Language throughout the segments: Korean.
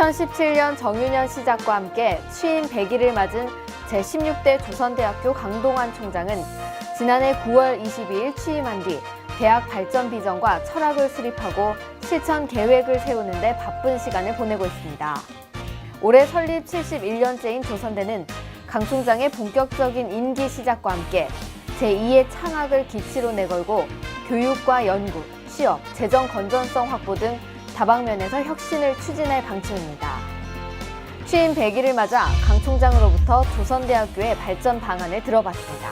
2017년 정유년 시작과 함께 취임 100일을 맞은 제16대 조선대학교 강동환 총장은 지난해 9월 22일 취임한 뒤 대학 발전 비전과 철학을 수립하고 실천 계획을 세우는 데 바쁜 시간을 보내고 있습니다. 올해 설립 71년째인 조선대는 강 총장의 본격적인 임기 시작과 함께 제2의 창학을 기치로 내걸고 교육과 연구, 취업, 재정 건전성 확보 등 다방면에서 혁신을 추진할 방침입니다. 취임 100일을 맞아 강 총장으로부터 조선대학교의 발전 방안을 들어봤습니다.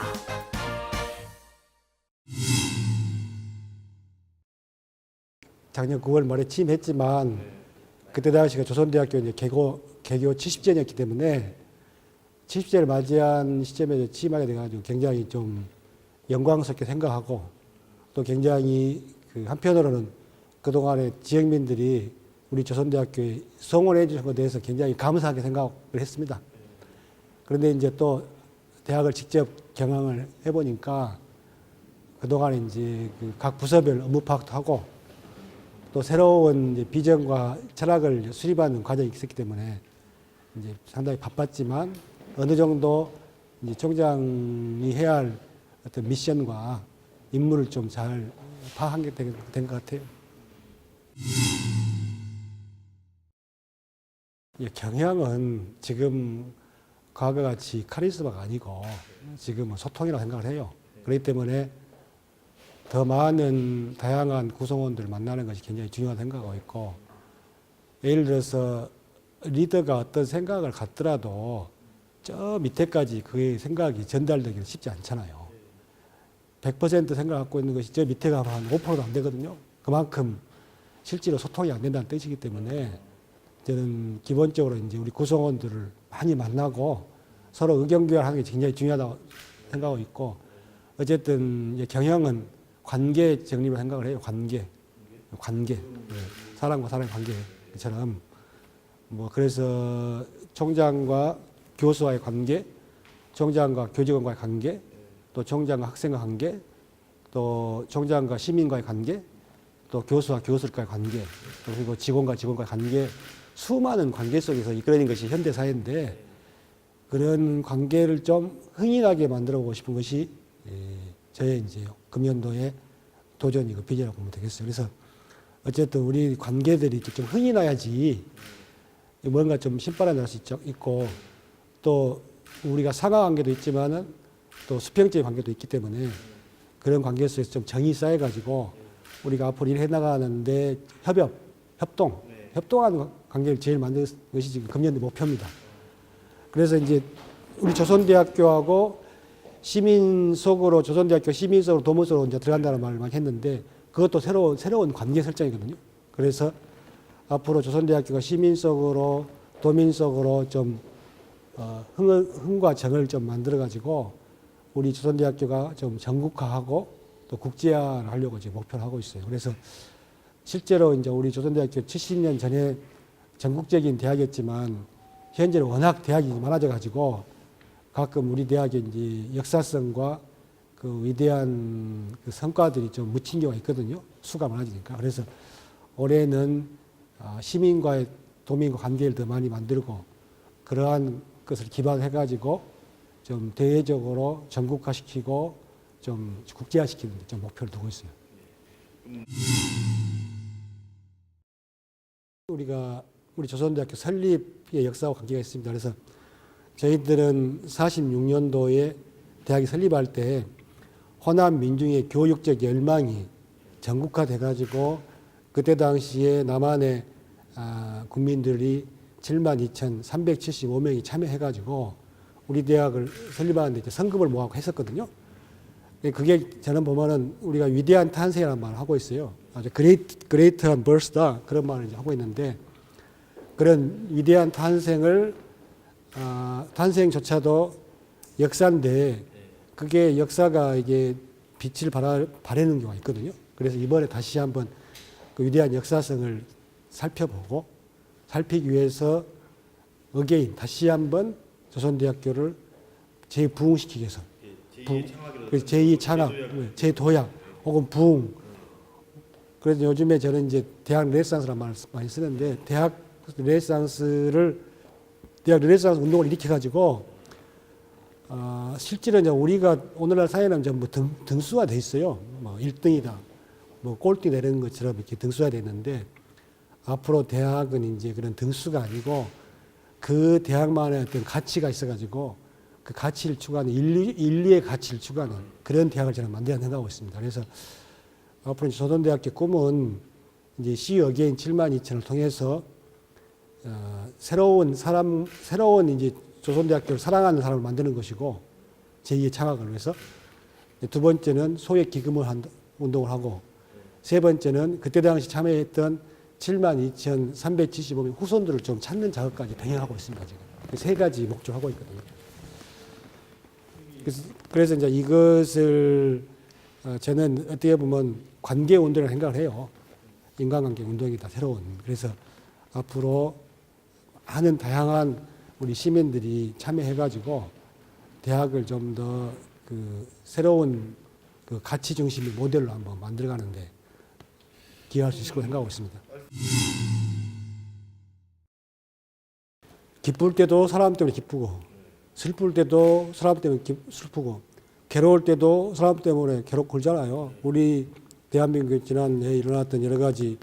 작년 9월 말에 취임했지만 그때 당시가 조선대학교 이제 개교 70주년이었기 때문에 70주년을 맞이한 시점에 취임하게 돼가지고 굉장히 좀 영광스럽게 생각하고 또 굉장히 한편으로는 그동안에 지역민들이 우리 조선대학교에 성원해 주신 것에 대해서 굉장히 감사하게 생각을 했습니다. 그런데 이제 또 대학을 직접 경영을 해보니까 그동안에 이제 각 부서별 업무 파악도 하고 또 새로운 이제 비전과 철학을 수립하는 과정이 있었기 때문에 이제 상당히 바빴지만 어느 정도 이제 총장이 해야 할 어떤 미션과 임무를 좀 잘 파악한 게 된 것 같아요. 경영은 지금 과거같이 카리스마가 아니고 지금은 소통이라고 생각을 해요. 그렇기 때문에 더 많은 다양한 구성원들을 만나는 것이 굉장히 중요하다고 생각하고 있고, 예를 들어서 리더가 어떤 생각을 갖더라도 저 밑에까지 그의 생각이 전달되기는 쉽지 않잖아요. 100% 생각 갖고 있는 것이 저 밑에 가면 한 5%도 안 되거든요. 그만큼 실제로 소통이 안 된다는 뜻이기 때문에 저는 기본적으로 이제 우리 구성원들을 많이 만나고 서로 의견 교환하는 게 굉장히 중요하다고 생각하고 있고, 어쨌든 이제 경영은 관계 정립을 생각을 해요. 관계. 사람과 사람의 관계처럼. 그래서 총장과 교수와의 관계, 총장과 교직원과의 관계, 또 총장과 학생과 관계, 또 총장과 시민과의 관계, 또 교수와 교수과의 관계, 그리고 직원과 직원과의 관계, 수많은 관계 속에서 이끌어진 것이 현대사회인데, 그런 관계를 좀 흥인하게 만들어 보고 싶은 것이 저의 이제 금년도의 도전이고 비전이라고 보면 되겠어요. 그래서 어쨌든 우리 관계들이 좀 흥이 나야지 뭔가 좀 신바람이 날 수 있고, 또 우리가 상하 관계도 있지만은 또 수평적인 관계도 있기 때문에 그런 관계 속에서 좀 정이 쌓여가지고 우리가 앞으로 일해 나가는데 협동하는 관계를 제일 만드는 것이 지금 금년도 목표입니다. 그래서 이제 우리 조선대학교하고 시민 속으로, 조선대학교 시민 속으로 도민 속으로 이제 들어간다는 말을 많이 했는데, 그것도 새로운 관계 설정이거든요. 그래서 앞으로 조선대학교가 시민 속으로, 도민 속으로 좀 흥과 정을 좀 만들어가지고 우리 조선대학교가 좀 전국화하고 또 국제화를 하려고 이제 목표를 하고 있어요. 그래서 실제로 이제 우리 조선대학교 70년 전에 전국적인 대학이었지만 현재는 워낙 대학이 많아져가지고 가끔 우리 대학의 이제 역사성과 그 위대한 그 성과들이 좀 묻힌 경우가 있거든요. 수가 많아지니까. 그래서 올해는 시민과의 도민과 관계를 더 많이 만들고 그러한 것을 기반해가지고 좀 대외적으로 전국화시키고 좀 국제화시키는 데 좀 목표를 두고 있어요. 우리 조선대학교 설립의 역사와 관계가 있습니다. 그래서 저희들은 46년도에 대학이 설립할 때 호남 민중의 교육적 열망이 전국화돼 가지고 그때 당시에 남한의 국민들이 72,375명이 참여해 가지고 우리 대학을 설립하는데 이제 성금을 모아서 했었거든요. 그게 저는 보면은 우리가 위대한 탄생이라는 말을 하고 있어요. 아주 그레이트한 버스다, 그런 말을 이제 하고 있는데, 그런 위대한 탄생조차도 역사인데 그게 역사가 이게 빛을 발하는 경우가 있거든요. 그래서 이번에 다시 한번 그 위대한 역사성을 살피기 위해서 다시 한번 조선대학교를 재부흥시키기 위해서 제2창학, 재도약 혹은 부흥. 그래서 요즘에 저는 이제 대학 르네상스라는 말을 많이 쓰는데, 대학 대학 르네상스 운동을 일으켜가지고 실제로 이제 우리가 오늘날 사회는 전부 등수화 돼 있어요. 뭐 1등이다, 뭐 꼴등 내리는 것처럼 이렇게 등수화 돼 있는데 앞으로 대학은 이제 그런 등수가 아니고 그 대학만의 어떤 가치가 있어가지고 그 가치를 추구하는 인류의 가치를 추구하는 그런 대학을 저는 만들어야 생각하고 있습니다. 그래서 앞으로 이제 조선대학교 꿈은 이제 See Again 7만 2천을 통해서 새로운 이제 조선대학교를 사랑하는 사람을 만드는 것이고 제2의 창학을 위해서 두 번째는 소액 기금을 운동을 하고 세 번째는 그때 당시 참여했던 72,375명 후손들을 좀 찾는 작업까지 병행하고 있습니다. 지금 세 가지 목적을 하고 있거든요. 그래서 이제 이것을 저는 어떻게 보면 관계 운동이라고 생각을 해요. 인간관계 운동이다, 새로운. 그래서 앞으로 많은 다양한 우리 시민들이 참여해가지고 대학을 좀 더 그 새로운 그 가치 중심의 모델로 한번 만들어가는데 기여할 수 있을 거라고 생각하고 있습니다. 기쁠 때도 사람 때문에 기쁘고, 슬플 때도 사람 때문에 슬프고, 괴로울 때도 사람 때문에 괴롭고 그러잖아요. 우리 대한민국에 지난해 일어났던 여러 가지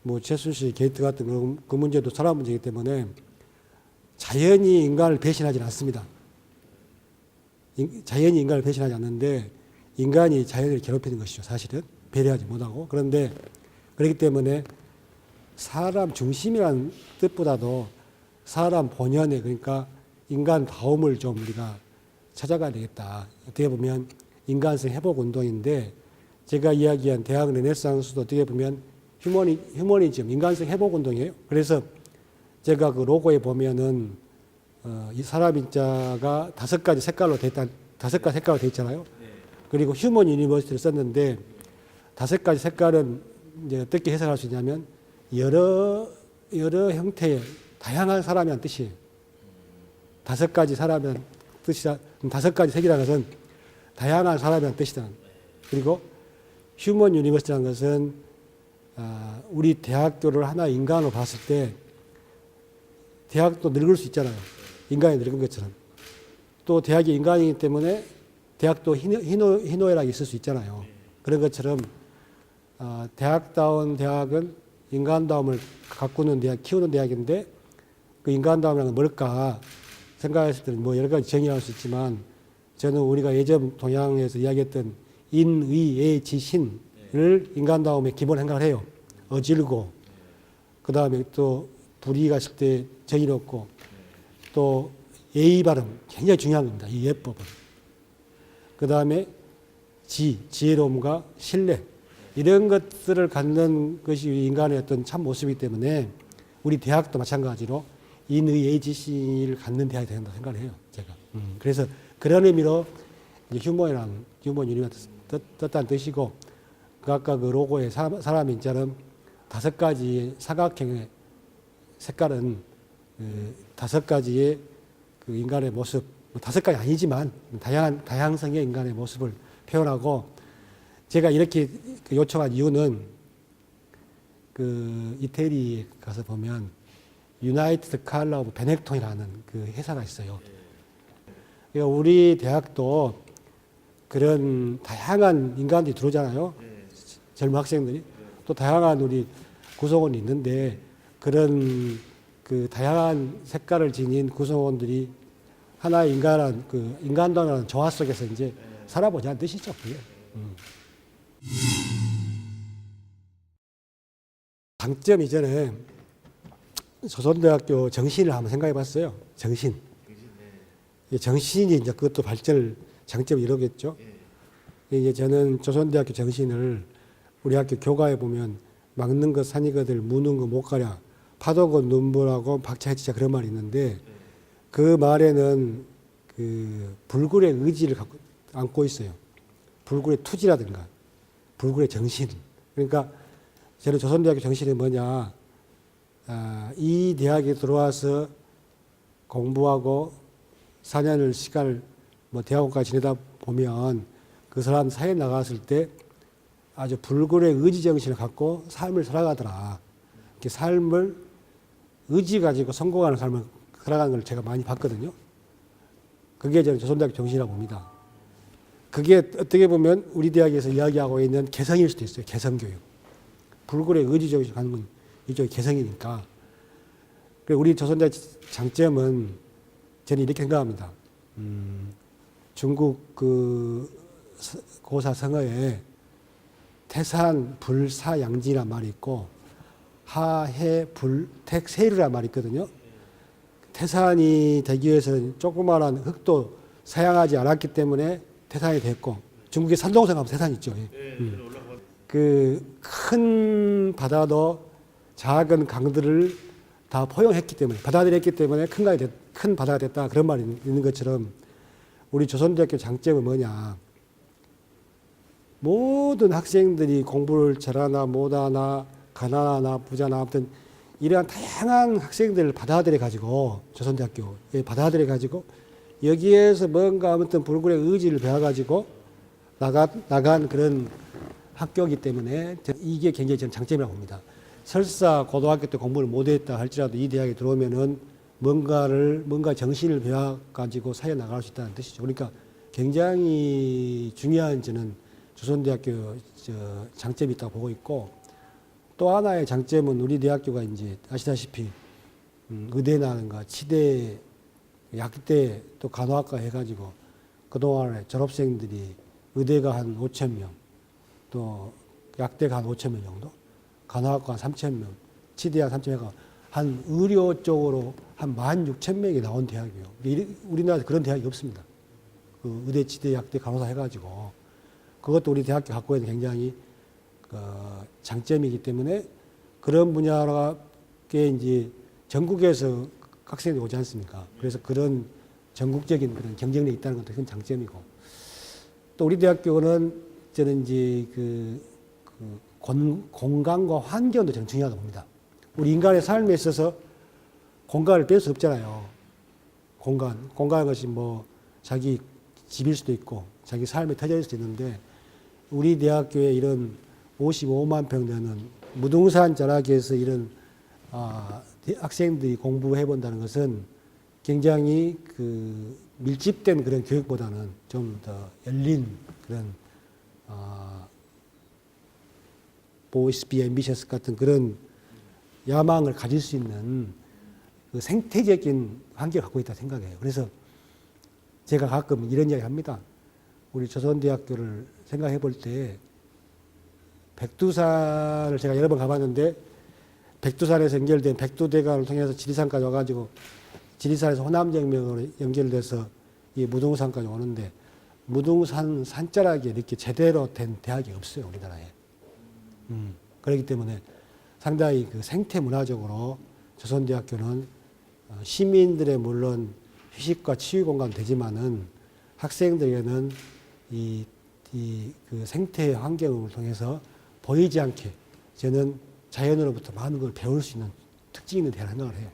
뭐 최순실 게이트 같은 그 문제도 사람 문제이기 때문에 자연히 인간을 배신하지 않습니다. 자연이 인간을 배신하지 않는데 인간이 자연을 괴롭히는 것이죠. 사실은 배려하지 못하고. 그런데 그렇기 때문에 사람 중심이라는 뜻보다도 사람 본연의, 그러니까 인간다움을 좀 우리가 찾아가야 되겠다. 어떻게 보면 인간성 회복 운동인데 제가 이야기한 대학 르네상스도 어떻게 보면 휴머니즘, 인간성 회복 운동이에요. 그래서 제가 그 로고에 보면은 이 사람 인자가 5가지 색깔로 돼 있잖아요. 그리고 휴먼 유니버시티를 썼는데 5가지 색깔은 이제 어떻게 해석할 수 있냐면 여러 형태의 다양한 사람이란 뜻이에요. 5가지 사람이란 뜻이다. 5가지 색이라는 것은 다양한 사람이란 뜻이다. 그리고 휴먼 유니버시티라는 것은 우리 대학교를 하나의 인간으로 봤을 때 대학도 늙을 수 있잖아요. 인간이 늙은 것처럼. 또 대학이 인간이기 때문에 대학도 희노애락이 있을 수 있잖아요. 그런 것처럼 대학다운 대학은 인간다움을 가꾸는 대학, 키우는 대학인데 그 인간다움이란 건 뭘까 생각했을 때는 뭐 여러 가지 정의할 수 있지만 저는 우리가 예전 동양에서 이야기했던 인의애지신을 인간다움의 기본 생각을 해요. 어질고 그 다음에 또 불의가 있을 때 정의롭고 또 예의 발음 굉장히 중요한 겁니다. 이 예법은. 그 다음에 지혜로움과 신뢰 이런 것들을 갖는 것이 인간의 어떤 참 모습이기 때문에 우리 대학도 마찬가지로 인의애지신을 갖는 대학이 된다고 생각을 해요. 제가. 그래서 그런 의미로 휴먼 유니버스 떴다는 뜻이고 그 아까 그 로고의 사람 인자는 5가지의 사각형의 색깔은 5가지의 그 인간의 모습, 5가지 아니지만 다양성의 인간의 모습을 표현하고 제가 이렇게 요청한 이유는 그 이태리에 가서 보면 유나이티드 칼라 오브 베넥톤이라는 그 회사가 있어요. 그러니까 우리 대학도 그런 다양한 인간들이 들어오잖아요. 젊은 학생들이. 또 다양한 우리 구성원이 있는데 그런 그 다양한 색깔을 지닌 구성원들이 하나의 인간다움이라는 조화 속에서 이제 살아보자는 뜻이죠. 그게. 장점 이전에 조선대학교 정신을 한번 생각해 봤어요. 정신. 정신이 이제 그것도 장점을 이루겠죠. 이제 저는 조선대학교 정신을 우리 학교 교과에 보면 막는 것 산이거들 무는 것 못 가랴 파도건 눈물하고 박차해치자 그런 말이 있는데 그 말에는 그 불굴의 의지를 안고 있어요. 불굴의 투지라든가 불굴의 정신. 그러니까 저는 조선대학교 정신이 뭐냐. 이 대학에 들어와서 공부하고 4년을 시간을 뭐 대학원까지 지내다 보면 그 사람 사회에 나갔을 때 아주 불굴의 의지 정신을 갖고 삶을 살아가더라. 이렇게 삶을 의지 가지고 성공하는 삶을 살아가는 걸 제가 많이 봤거든요. 그게 저는 조선대학교 정신이라고 봅니다. 그게 어떻게 보면 우리 대학에서 이야기하고 있는 개성일 수도 있어요. 개성교육. 불굴의 의지적으로 가는 건 일종의 개성이니까. 우리 조선대학 장점은 저는 이렇게 생각합니다. 중국 그 고사 성어에 태산, 불, 사, 양지란 말이 있고 하해, 불, 택, 세류란 말이 있거든요. 태산이 되기 위해서는 조그마한 흙도 사용하지 않았기 때문에 태산이 됐고, 중국의 산동성 하면 태산 있죠. 그 큰 바다도 작은 강들을 다 포용했기 때문에, 받아들였기 때문에 큰 바다가 됐다. 그런 말이 있는 것처럼 우리 조선대학교 장점은 뭐냐. 모든 학생들이 공부를 잘하나 못하나 가난하나 부자나 아무튼 이러한 다양한 학생들을 받아들여 가지고 조선대학교에 받아들여 가지고 여기에서 뭔가 아무튼 불굴의 의지를 배워 가지고 나간 그런 학교이기 때문에 이게 굉장히 저는 장점이라고 봅니다. 설사 고등학교 때 공부를 못했다 할지라도 이 대학에 들어오면은 뭔가 정신을 배워 가지고 사회 나갈 수 있다는 뜻이죠. 그러니까 굉장히 중요한 저는 조선대학교 장점이 있다고 보고 있고, 또 하나의 장점은 우리 대학교가 이제 아시다시피 의대나든가 치대, 약대 또 간호학과 해가지고 그동안에 졸업생들이 의대가 한 5,000명, 또 약대가 한 5,000명 정도, 간호학과 한 3,000명, 치대 한 3,000명, 한 의료 쪽으로 한 16,000명이 나온 대학이에요. 우리나라에 그런 대학이 없습니다. 그 의대, 치대, 약대, 간호사 해가지고 그것도 우리 대학교 갖고 있는 굉장히 장점이기 때문에 그런 분야가 이제 전국에서 학생들이 오지 않습니까? 그래서 그런 전국적인 그런 경쟁력이 있다는 것도 큰 장점이고, 또 우리 대학교는 저는 이제 공간과 환경도 저는 중요하다고 봅니다. 우리 인간의 삶에 있어서 공간을 뺄 수 없잖아요. 공간은 것이 뭐 자기 집일 수도 있고 자기 삶의 터전일 수도 있는데, 우리 대학교에 이런 55만 평 되는 무등산 자락에서 이런 학생들이 공부해 본다는 것은 굉장히 그 밀집된 그런 교육보다는 좀 더 열린 그런 보이스 비 앰비셔스 같은 그런 야망을 가질 수 있는 그 생태적인 환경을 갖고 있다 생각해요. 그래서 제가 가끔 이런 이야기 합니다. 우리 조선대학교를 생각해 볼 때 백두산을 제가 여러 번 가봤는데, 백두산에서 연결된 백두대간을 통해서 지리산까지 와가지고 지리산에서 호남정맥으로 연결돼서 이 무등산까지 오는데, 무등산 산자락에 이렇게 제대로 된 대학이 없어요, 우리나라에. 그렇기 때문에 상당히 그 생태 문화적으로 조선대학교는 시민들의 물론 휴식과 치유 공간 되지만은 학생들에게는 그 생태 환경을 통해서 보이지 않게 저는 자연으로부터 많은 걸 배울 수 있는 특징이 있는 대학을 생각을 해요.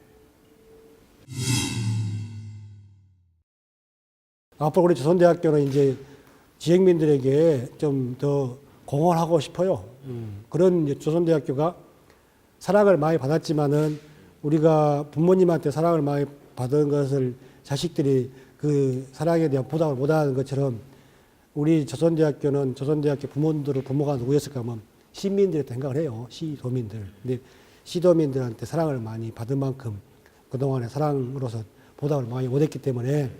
앞으로 우리 조선대학교는 이제 지역민들에게 좀 더 공헌하고 싶어요. 그런 조선대학교가 사랑을 많이 받았지만은 우리가 부모님한테 사랑을 많이 받은 것을 자식들이 그 사랑에 대한 보답을 못하는 것처럼, 우리 조선대학교는 조선대학교 부모가 누구였을까 하면 시민들한테 생각을 해요. 시도민들. 근데 시도민들한테 사랑을 많이 받은 만큼 그동안의 사랑으로서 보답을 많이 못했기 때문에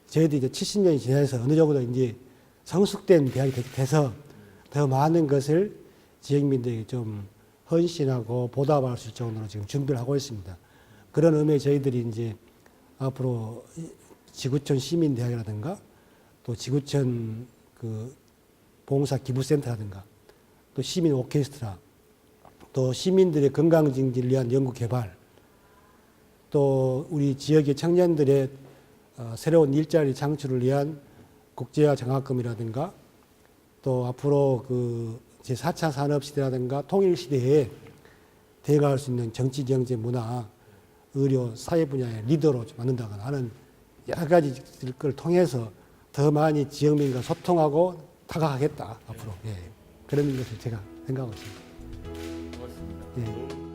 저희들이 이제 70년이 지나서 어느 정도 이제 성숙된 대학이 돼서 더 많은 것을 지역민들에게 좀 헌신하고 보답할 수 있을 정도로 지금 준비를 하고 있습니다. 그런 의미에 저희들이 이제 앞으로 지구촌 시민대학이라든가 또 지구촌 그 봉사 기부센터라든가 또 시민 오케스트라, 또 시민들의 건강 증진을 위한 연구 개발, 또 우리 지역의 청년들의 새로운 일자리 창출을 위한 국제화 장학금이라든가, 또 앞으로 그 제4차 산업시대라든가 통일시대에 대응할 수 있는 정치, 경제, 문화, 의료, 사회 분야의 리더로 만든다거나 하는 여러 가지 걸 통해서 더 많이 지역민과 소통하고 다가가겠다, 앞으로. 예. 그런 것을 제가 생각하고 있습니다. 고맙습니다. 예.